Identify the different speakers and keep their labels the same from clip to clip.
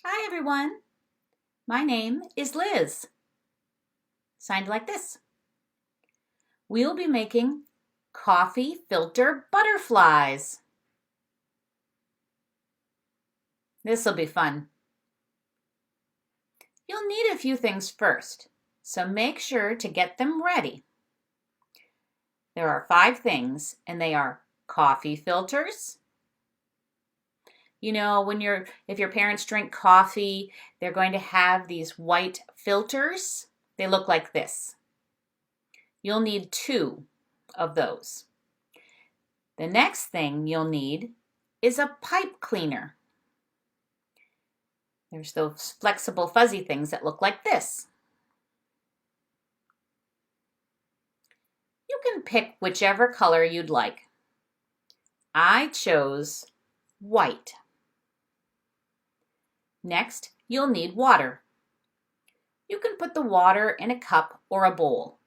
Speaker 1: Hi everyone, my name is Liz, signed like this. We'll be making coffee filter butterflies. This'll be fun. You'll need a few things first, so make sure to get them ready. There are 5 things, and they are coffee filters. You know, if your parents drink coffee, they're going to have these white filters. They look like this. You'll need 2 of those. The next thing you'll need is a pipe cleaner. There's those flexible fuzzy things that look like this. You can pick whichever color you'd like. I chose white. Next, you'll need water. You can put the water in a cup or a bowl.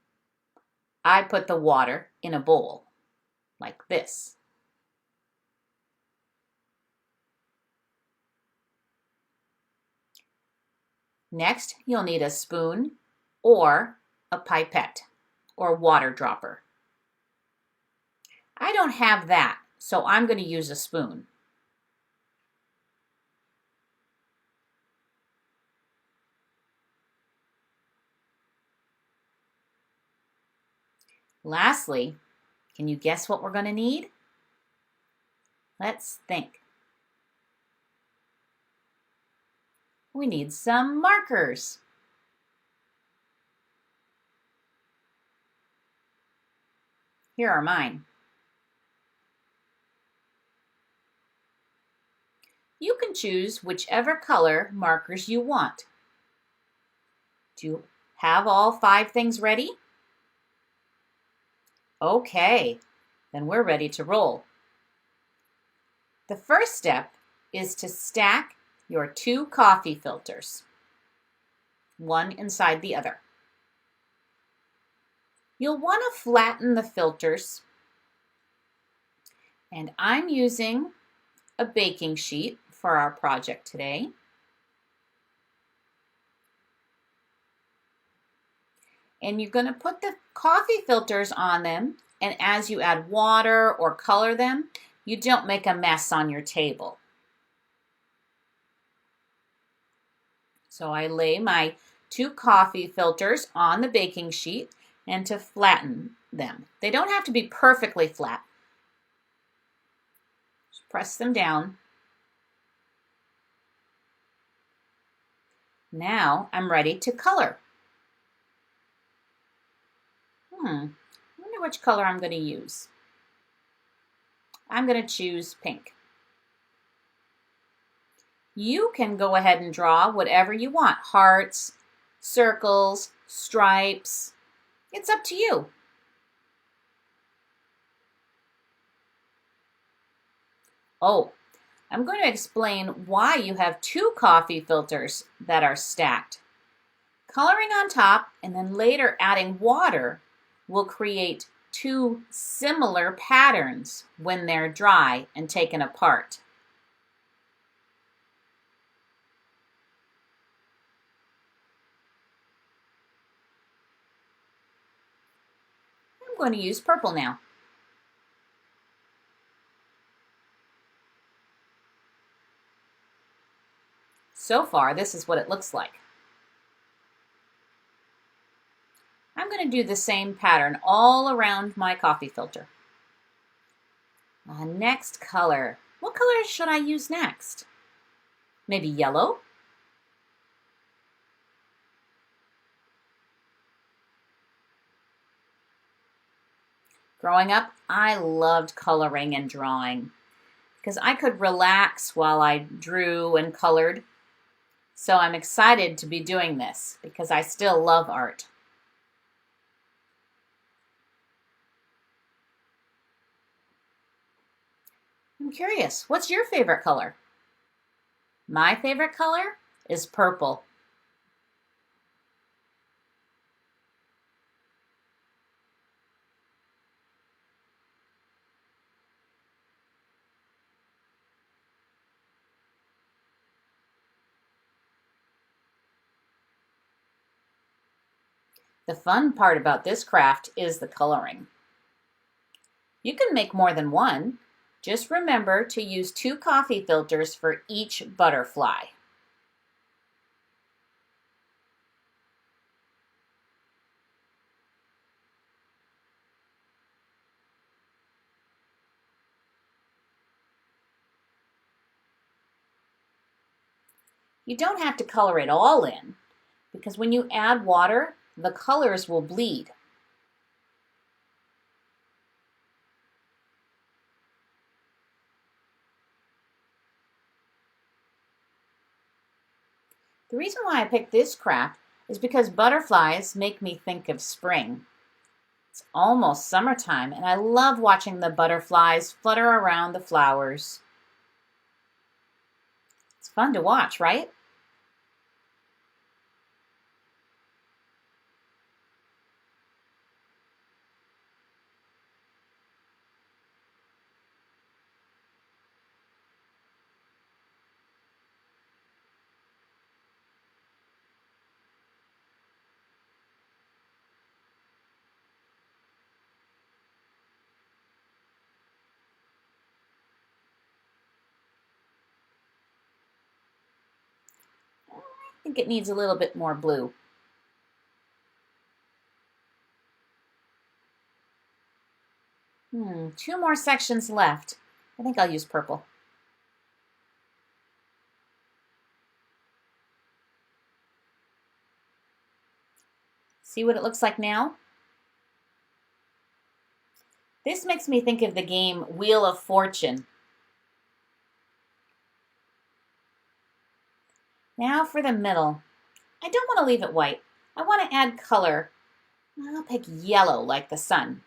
Speaker 1: I put the water in a bowl, like this. Next, you'll need a spoon or a pipette or water dropper. I don't have that, so I'm going to use a spoon. Lastly, can you guess what we're going to need? Let's think. We need some markers. Here are mine. You can choose whichever color markers you want. Do you have all 5 things ready? Okay, then we're ready to roll. The first step is to stack your 2 coffee filters, one inside the other. You'll want to flatten the filters, and I'm using a baking sheet for our project today. And you're going to put the coffee filters on them, and as you add water or color them, you don't make a mess on your table. So I lay my 2 coffee filters on the baking sheet and to flatten them. They don't have to be perfectly flat. Just press them down. Now I'm ready to color. I wonder which color I'm going to use. I'm going to choose pink. You can go ahead and draw whatever you want. Hearts, circles, stripes. It's up to you. Oh, I'm going to explain why you have 2 coffee filters that are stacked. Coloring on top and then later adding water will create 2 similar patterns when they're dry and taken apart. I'm going to use purple now. So far, this is what it looks like. I'm going to do the same pattern all around my coffee filter. Next color. What color should I use next? Maybe yellow? Growing up, I loved coloring and drawing because I could relax while I drew and colored. So I'm excited to be doing this because I still love art. I'm curious, what's your favorite color? My favorite color is purple. The fun part about this craft is the coloring. You can make more than one. Just remember to use 2 coffee filters for each butterfly. You don't have to color it all in, because when you add water, the colors will bleed. The reason why I picked this craft is because butterflies make me think of spring. It's almost summertime, and I love watching the butterflies flutter around the flowers. It's fun to watch, right? I think it needs a little bit more blue. Two more sections left. I think I'll use purple. See what it looks like now? This makes me think of the game Wheel of Fortune. Now for the middle. I don't want to leave it white. I want to add color. I'll pick yellow like the sun.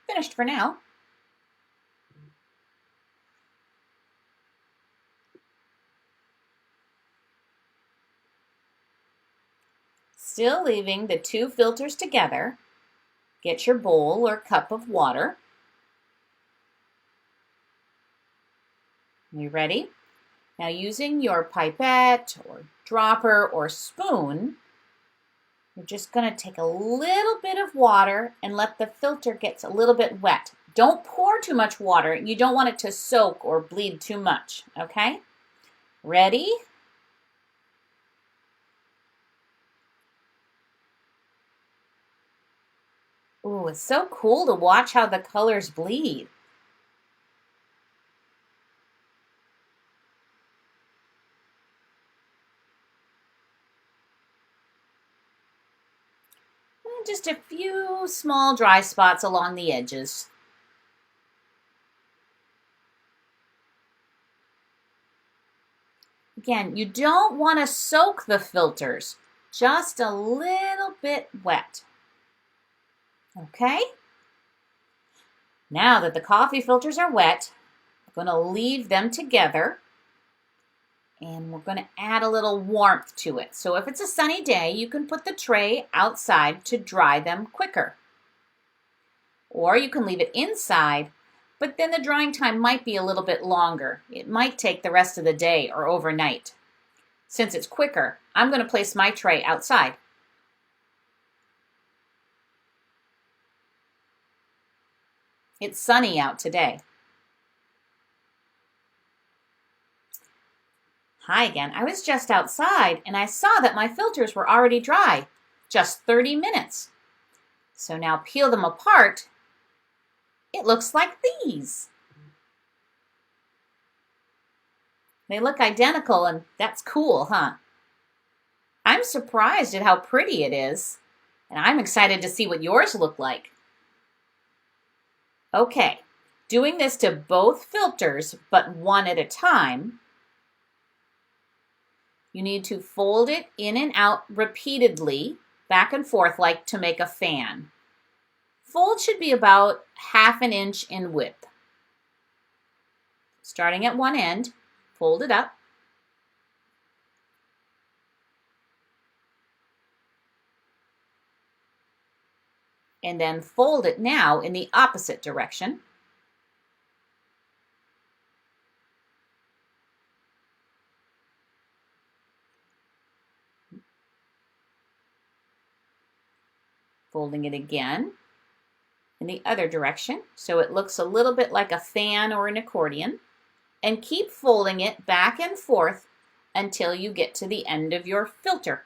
Speaker 1: Finished for now. Still leaving the 2 filters together. Get your bowl or cup of water. You ready? Now using your pipette or dropper or spoon, you're just going to take a little bit of water and let the filter get a little bit wet. Don't pour too much water. You don't want it to soak or bleed too much, okay? Ready? Ooh, it's so cool to watch how the colors bleed. And just a few small dry spots along the edges. Again, you don't want to soak the filters, just a little bit wet. Okay? Now that the coffee filters are wet, I'm going to leave them together and we're going to add a little warmth to it. So if it's a sunny day, you can put the tray outside to dry them quicker. Or you can leave it inside, but then the drying time might be a little bit longer. It might take the rest of the day or overnight. Since it's quicker, I'm going to place my tray outside. It's sunny out today. Hi again. I was just outside and I saw that my filters were already dry. Just 30 minutes. So now peel them apart. It looks like these. They look identical and that's cool, huh? I'm surprised at how pretty it is. And I'm excited to see what yours look like. Okay, doing this to both filters, but one at a time. You need to fold it in and out repeatedly, back and forth like to make a fan. Fold should be about 1/2 inch in width. Starting at one end, fold it up. And then fold it now in the opposite direction. Folding it again in the other direction so it looks a little bit like a fan or an accordion, and keep folding it back and forth until you get to the end of your filter.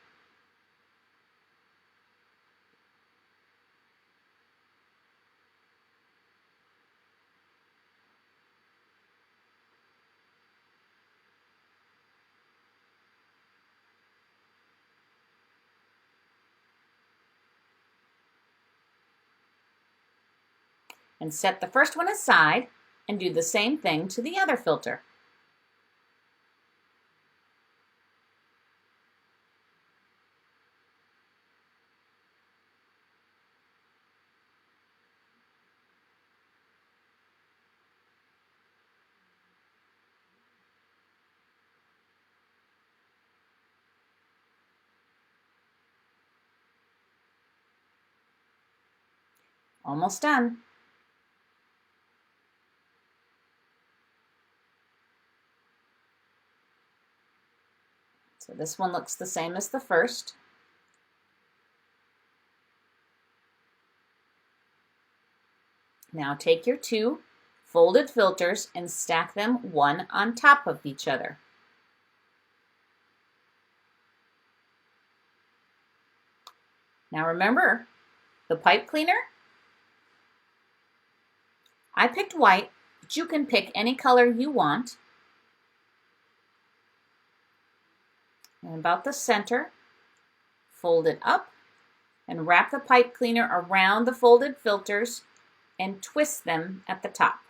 Speaker 1: And set the first one aside and do the same thing to the other filter. Almost done. So this one looks the same as the first. Now take your two folded filters and stack them one on top of each other. Now remember, the pipe cleaner, I picked white, but you can pick any color you want. And about the center, fold it up and wrap the pipe cleaner around the folded filters and twist them at the top.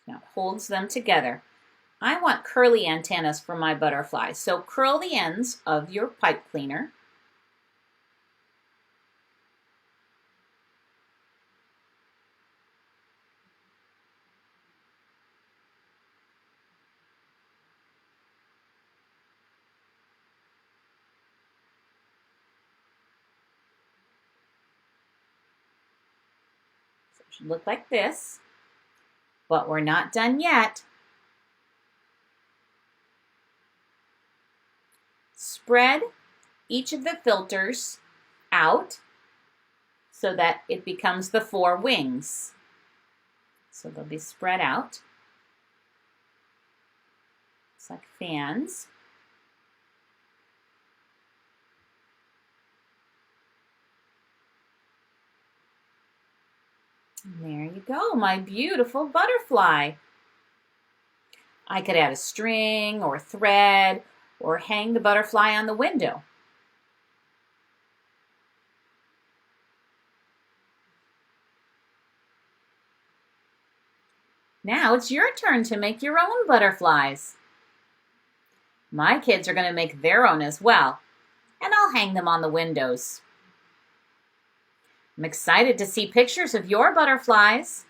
Speaker 1: Now it holds them together. I want curly antennas for my butterfly, so curl the ends of your pipe cleaner. So it should look like this, but we're not done yet. Spread each of the filters out so that it becomes the 4 wings. So they'll be spread out. It's like fans. And there you go, my beautiful butterfly. I could add a string or thread or hang the butterfly on the window. Now it's your turn to make your own butterflies. My kids are going to make their own as well, and I'll hang them on the windows. I'm excited to see pictures of your butterflies.